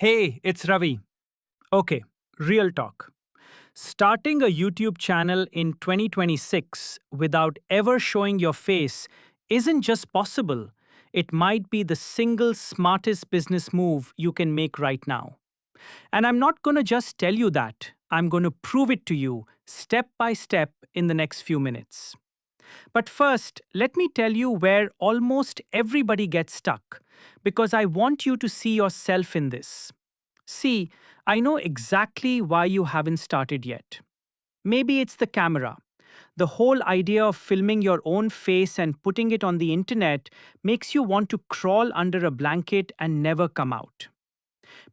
Hey, it's Ravi. Okay, real talk. Starting a YouTube channel in 2026 without ever showing your face isn't just possible, it might be the single smartest business move you can make right now. And I'm not gonna just tell you that, I'm gonna prove it to you step by step in the next few minutes. But first, let me tell you where almost everybody gets stuck, because I want you to see yourself in this. See, I know exactly why you haven't started yet. Maybe it's the camera. The whole idea of filming your own face and putting it on the internet makes you want to crawl under a blanket and never come out.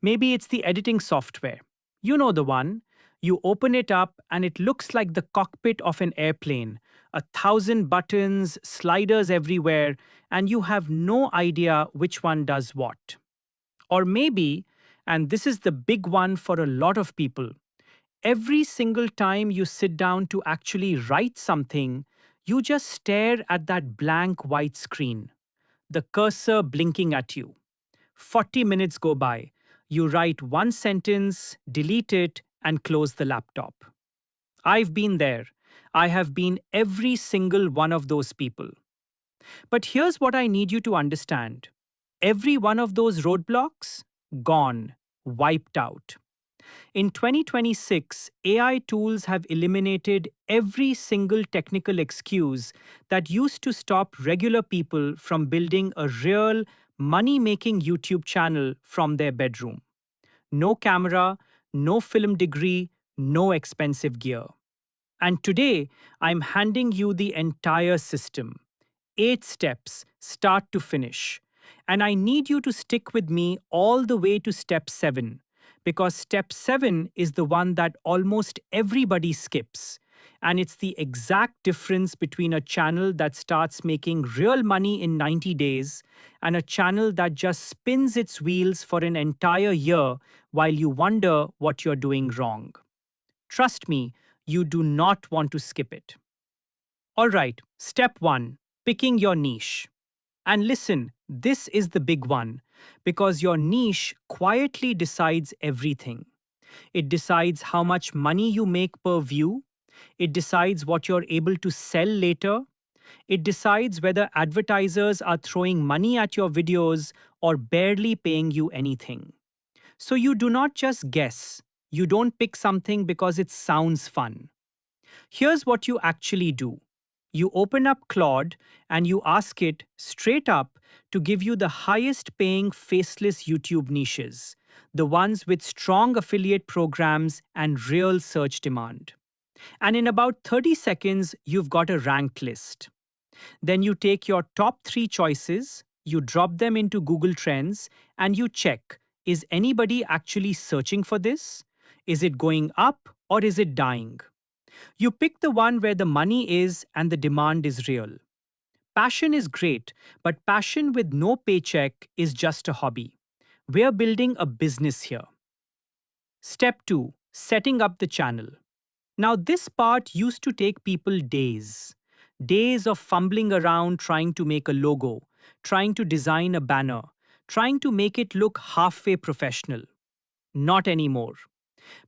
Maybe it's the editing software. You know the one. You open it up and it looks like the cockpit of an airplane. 1,000 buttons, sliders everywhere, and you have no idea which one does what. Or maybe, and this is the big one for a lot of people, every single time you sit down to actually write something, you just stare at that blank white screen, the cursor blinking at you. 40 minutes go by. You write one sentence, delete it, and close the laptop. I've been there. I have been every single one of those people. But here's what I need you to understand. Every one of those roadblocks, gone, wiped out. In 2026, AI tools have eliminated every single technical excuse that used to stop regular people from building a real, money making YouTube channel from their bedroom. No camera, no film degree, no expensive gear. And today, I'm handing you the entire system. 8 steps, start to finish. And I need you to stick with me all the way to step 7, because step 7 is the one that almost everybody skips. And it's the exact difference between a channel that starts making real money in 90 days and a channel that just spins its wheels for an entire year while you wonder what you're doing wrong. Trust me, you do not want to skip it. Alright, step 1, picking your niche. And listen, this is the big one, because your niche quietly decides everything. It decides how much money you make per view. It decides what you're able to sell later. It decides whether advertisers are throwing money at your videos or barely paying you anything. So you do not just guess. You don't pick something because it sounds fun. Here's what you actually do. You open up Claude and you ask it straight up to give you the highest paying faceless YouTube niches, the ones with strong affiliate programs and real search demand. And in about 30 seconds, you've got a ranked list. Then you take your top 3 choices, you drop them into Google Trends, and you check, is anybody actually searching for this? Is it going up or is it dying? You pick the one where the money is and the demand is real. Passion is great, but passion with no paycheck is just a hobby. We're building a business here. Step 2, setting up the channel. Now, this part used to take people days. Days of fumbling around trying to make a logo, trying to design a banner, trying to make it look halfway professional. Not anymore.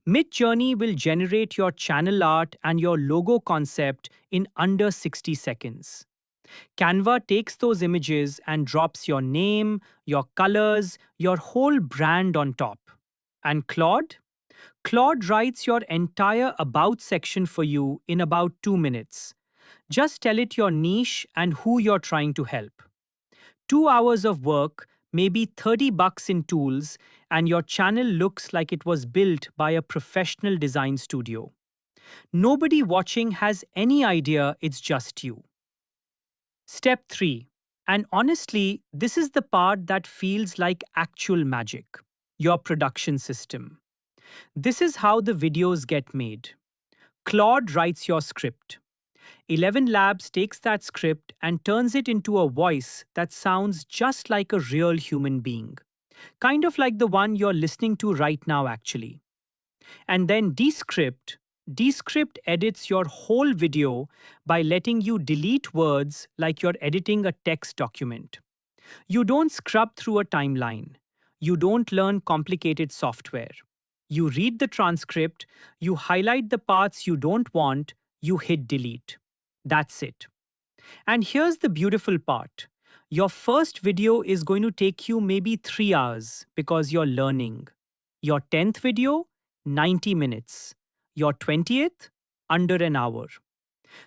Midjourney will generate your channel art and your logo concept in under 60 seconds. Canva takes those images and drops your name, your colors, your whole brand on top. And Claude? Claude writes your entire About section for you in about 2 minutes. Just tell it your niche and who you're trying to help. 2 hours of work, maybe $30 in tools, and your channel looks like it was built by a professional design studio. Nobody watching has any idea it's just you. Step 3. And honestly, this is the part that feels like actual magic. Your production system. This is how the videos get made. Claude writes your script. 11 Labs takes that script and turns it into a voice that sounds just like a real human being. Kind of like the one you're listening to right now, actually. And then Descript edits your whole video by letting you delete words like you're editing a text document. You don't scrub through a timeline. You don't learn complicated software. You read the transcript, you highlight the parts you don't want, you hit delete. That's it. And here's the beautiful part. Your first video is going to take you maybe 3 hours because you're learning. Your 10th video, 90 minutes. Your 20th, under an hour.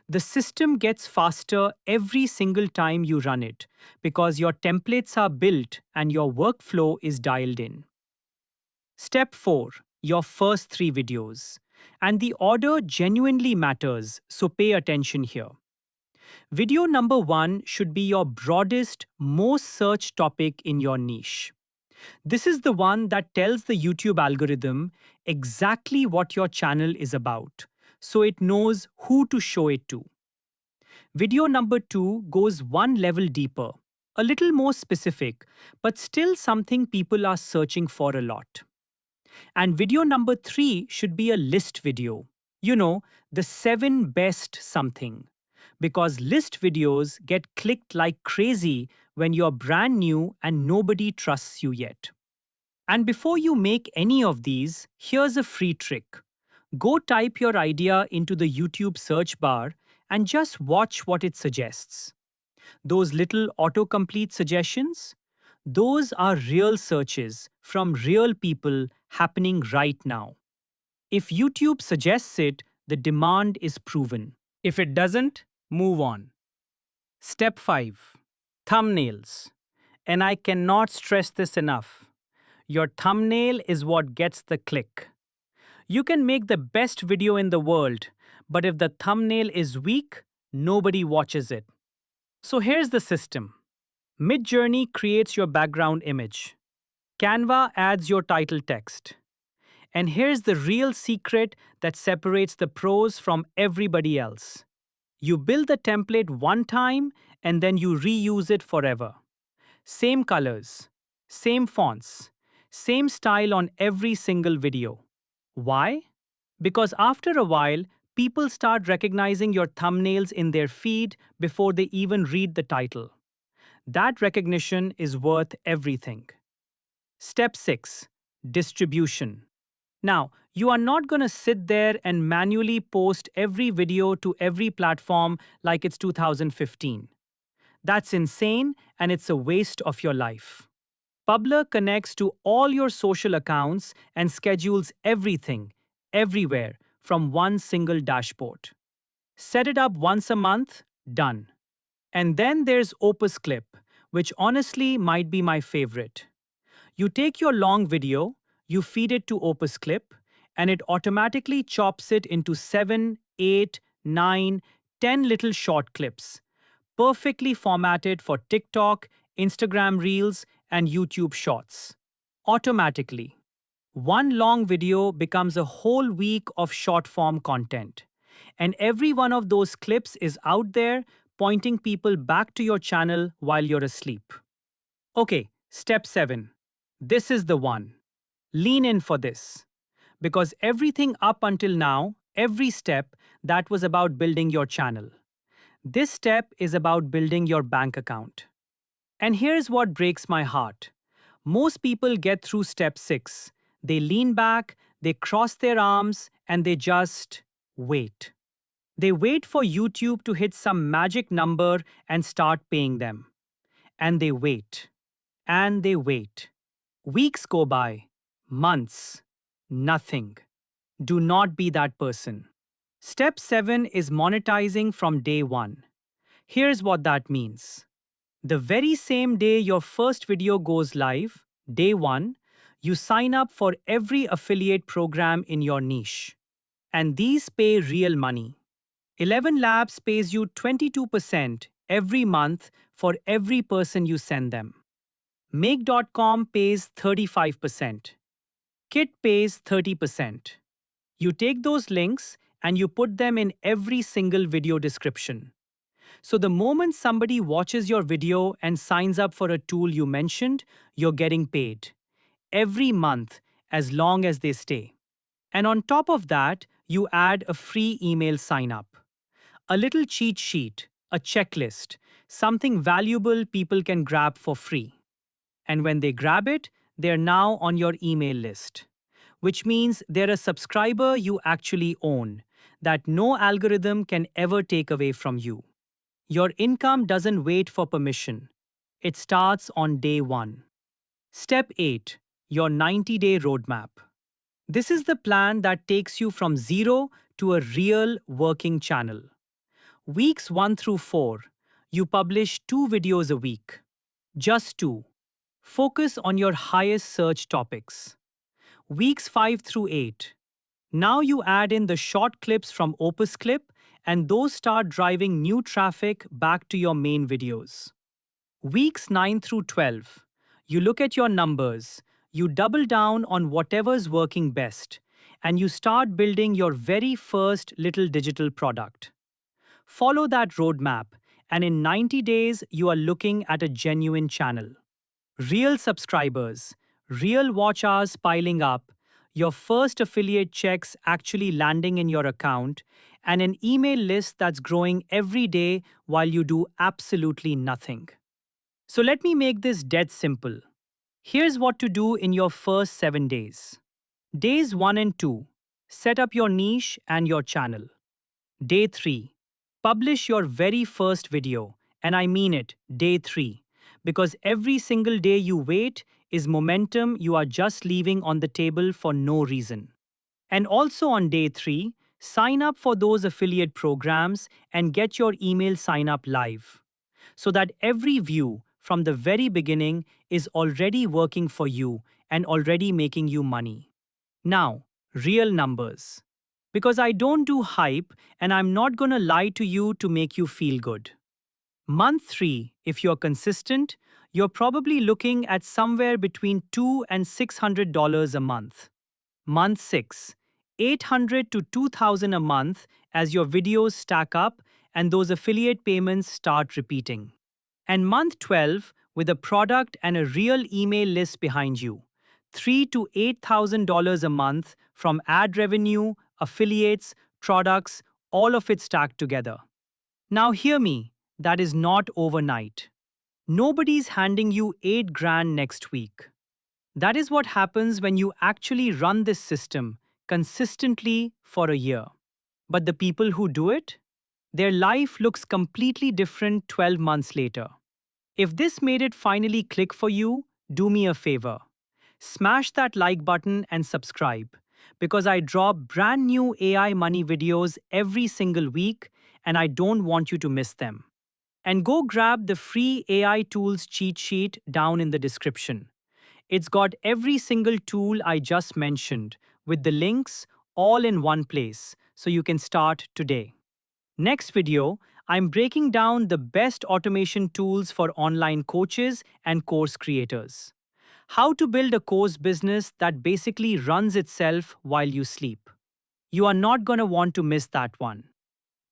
The system gets faster every single time you run it because your templates are built and your workflow is dialed in. Step 4. Your first 3 videos. And the order genuinely matters, so pay attention here. Video number 1 should be your broadest, most searched topic in your niche. This is the one that tells the YouTube algorithm exactly what your channel is about, so it knows who to show it to. Video number 2 goes one level deeper, a little more specific, but still something people are searching for a lot. And video number 3 should be a list video. You know, the 7 best something. Because list videos get clicked like crazy when you're brand new and nobody trusts you yet. And before you make any of these, here's a free trick. Go type your idea into the YouTube search bar and just watch what it suggests. Those little autocomplete suggestions? Those are real searches from real people happening right now. If YouTube suggests it, the demand is proven. If it doesn't, move on. Step 5. Thumbnails. And I cannot stress this enough. Your thumbnail is what gets the click. You can make the best video in the world, but if the thumbnail is weak, nobody watches it. So here's the system. Midjourney creates your background image. Canva adds your title text. And here's the real secret that separates the pros from everybody else. You build the template one time and then you reuse it forever. Same colors, same fonts, same style on every single video. Why? Because after a while, people start recognizing your thumbnails in their feed before they even read the title. That recognition is worth everything. Step 6. Distribution. Now, you are not going to sit there and manually post every video to every platform like it's 2015. That's insane and it's a waste of your life. Publer connects to all your social accounts and schedules everything, everywhere, from one single dashboard. Set it up once a month, done. And then there's Opus Clip, which honestly might be my favorite. You take your long video, you feed it to Opus Clip, and it automatically chops it into 7, 8, 9, 10 little short clips, perfectly formatted for TikTok, Instagram Reels, and YouTube Shorts. Automatically. One long video becomes a whole week of short-form content. And every one of those clips is out there pointing people back to your channel while you're asleep. Okay, step 7. This is the one. Lean in for this. Because everything up until now, every step, that was about building your channel. This step is about building your bank account. And here's what breaks my heart. Most people get through step 6. They lean back, they cross their arms, and they just wait. They wait for YouTube to hit some magic number and start paying them. And they wait. And they wait. Weeks go by. Months. Nothing. Do not be that person. Step 7 is monetizing from day 1. Here's what that means. The very same day your first video goes live, day 1, you sign up for every affiliate program in your niche. And these pay real money. 11 Labs pays you 22% every month for every person you send them. Make.com pays 35%. Kit pays 30%. You take those links and you put them in every single video description. So the moment somebody watches your video and signs up for a tool you mentioned, you're getting paid. Every month, as long as they stay. And on top of that, you add a free email sign-up. A little cheat sheet, a checklist, something valuable people can grab for free. And when they grab it, they're now on your email list, which means they're a subscriber you actually own, that no algorithm can ever take away from you. Your income doesn't wait for permission. It starts on day one. Step 8. Your 90-day roadmap. This is the plan that takes you from zero to a real working channel. Weeks 1 through 4, you publish 2 videos a week. Just 2. Focus on your highest search topics. Weeks 5 through 8. Now you add in the short clips from Opus Clip, and those start driving new traffic back to your main videos. Weeks 9 through 12. You look at your numbers, you double down on whatever's working best, and you start building your very first little digital product. Follow that roadmap, and in 90 days, you are looking at a genuine channel. Real subscribers, real watch hours piling up, your first affiliate checks actually landing in your account, and an email list that's growing every day while you do absolutely nothing. So let me make this dead simple. Here's what to do in your first 7 days. Days 1 and 2. Set up your niche and your channel. Day 3. Publish your very first video, and I mean it, day 3, because every single day you wait is momentum you are just leaving on the table for no reason. And also on day 3, sign up for those affiliate programs and get your email sign up live, so that every view from the very beginning is already working for you and already making you money. Now, real numbers. Because I don't do hype and I'm not gonna lie to you to make you feel good. Month 3, if you're consistent, you're probably looking at somewhere between $200 and $600 a month. Month 6, $800 to $2,000 a month as your videos stack up and those affiliate payments start repeating. And month 12, with a product and a real email list behind you, $3,000 to $8,000 a month from ad revenue, affiliates, products, all of it stacked together. Now hear me, that is not overnight. Nobody's handing you 8 grand next week. That is what happens when you actually run this system consistently for a year. But the people who do it? Their life looks completely different 12 months later. If this made it finally click for you, do me a favor. Smash that like button and subscribe, because I drop brand new AI money videos every single week and I don't want you to miss them. And go grab the free AI tools cheat sheet down in the description. It's got every single tool I just mentioned with the links all in one place, so you can start today. Next video, I'm breaking down the best automation tools for online coaches and course creators. How to build a course business that basically runs itself while you sleep. You are not gonna want to miss that one.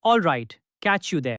Alright, catch you there.